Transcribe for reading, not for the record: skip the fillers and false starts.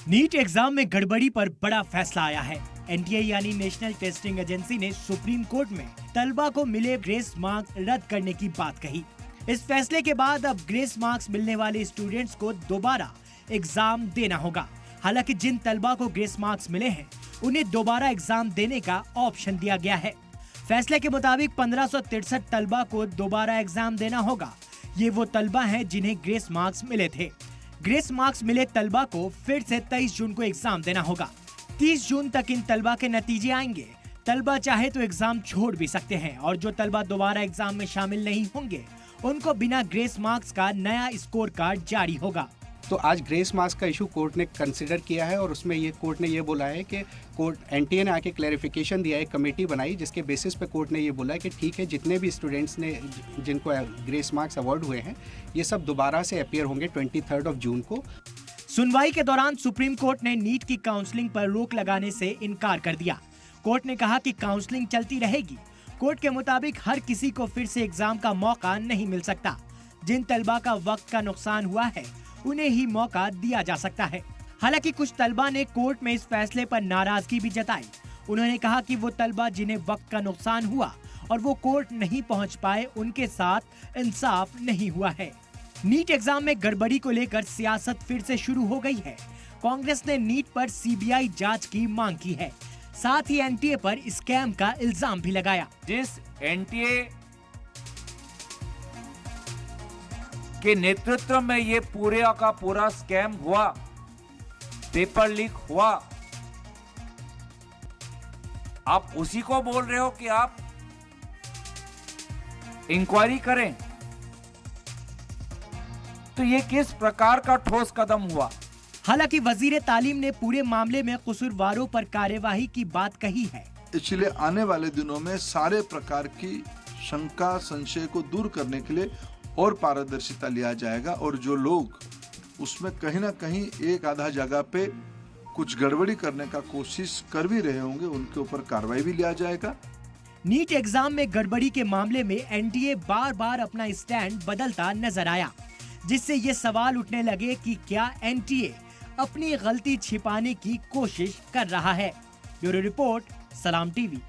NEET exam में गड़बड़ी पर बड़ा फैसला आया है। एनटीए यानी नेशनल टेस्टिंग एजेंसी ने सुप्रीम कोर्ट में तलबा को मिले ग्रेस मार्क्स रद्द करने की बात कही। इस फैसले के बाद अब ग्रेस मार्क्स मिलने वाले स्टूडेंट्स को दोबारा एग्जाम देना होगा। हालांकि जिन तलबा को ग्रेस मार्क्स मिले हैं उन्हें दोबारा एग्जाम देने का ऑप्शन दिया गया है। फैसले के मुताबिक 1563 तलबा को दोबारा एग्जाम देना होगा। ये वो तलबा हैं जिन्हें ग्रेस मार्क्स मिले थे। ग्रेस मार्क्स मिले तलबा को फिर से 23 जून को एग्जाम देना होगा। 30 जून तक इन तलबा के नतीजे आएंगे। तलबा चाहे तो एग्जाम छोड़ भी सकते हैं और जो तलबा दोबारा एग्जाम में शामिल नहीं होंगे उनको बिना ग्रेस मार्क्स का नया स्कोर कार्ड जारी होगा। तो आज ग्रेस मार्क्स का इशू कोर्ट ने कंसिडर किया है और उसमें ये कोर्ट ने ये बोला है कि कोर्ट एनटीए ने आके क्लैरिफिकेशन दिया है, कमेटी बनाई जिसके बेसिस पे कोर्ट ने ये बोला है कि ठीक है, जितने भी स्टूडेंट्स ने जिनको ग्रेस मार्क्स अवार्ड हुए हैं ये सब दोबारा से अपीयर होंगे 23 जून को। सुनवाई के दौरान सुप्रीम कोर्ट ने नीट की काउंसलिंग पर रोक लगाने से इनकार कर दिया। कोर्ट ने कहा कि काउंसलिंग चलती रहेगी। कोर्ट के मुताबिक हर किसी को फिर से एग्जाम का मौका नहीं मिल सकता। जिन तलबा का वक्त का नुकसान हुआ है उन्हें ही मौका दिया जा सकता है। हालांकि कुछ तलबा ने कोर्ट में इस फैसले पर नाराजगी भी जताई। उन्होंने कहा कि वो तलबा जिन्हें वक्त का नुकसान हुआ और वो कोर्ट नहीं पहुंच पाए, उनके साथ इंसाफ नहीं हुआ है। नीट एग्जाम में गड़बड़ी को लेकर सियासत फिर से शुरू हो गई है। कांग्रेस ने नीट पर सीबीआई जांच की मांग की है। साथ ही एनटीए पर स्कैम का इल्जाम भी लगाया। जिस एनटीए के नेतृत्व में ये पूरे का पूरा स्कैम हुआ, पेपर लीक हुआ, आप उसी को बोल रहे हो कि आप इंक्वायरी करें, तो ये किस प्रकार का ठोस कदम हुआ। हालांकि वजीर तालीम ने पूरे मामले में कसूरवारों पर कार्यवाही की बात कही है। इसलिए आने वाले दिनों में सारे प्रकार की शंका संशय को दूर करने के लिए और पारदर्शिता लिया जाएगा और जो लोग उसमें कहीं ना कहीं एक आधा जगह पे कुछ गड़बड़ी करने का कोशिश कर भी रहे होंगे उनके ऊपर कार्रवाई भी लिया जाएगा। नीट एग्जाम में गड़बड़ी के मामले में एनटीए बार बार अपना स्टैंड बदलता नजर आया, जिससे ये सवाल उठने लगे कि क्या एनटीए अपनी गलती छिपाने की कोशिश कर रहा है। ब्यूरो रिपोर्ट, सलाम टीवी।